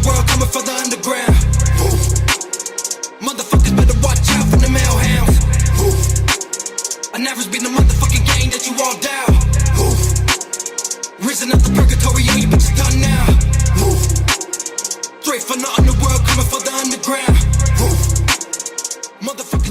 underworld coming from the underground. Woo. Motherfuckers better watch out for the male hounds. Woo. I never's been the motherfucking game that you all down. Woo. Risen up the purgatory, all you bitches done now. Woo. Straight from the underworld coming from the underground. Woo. Motherfucker.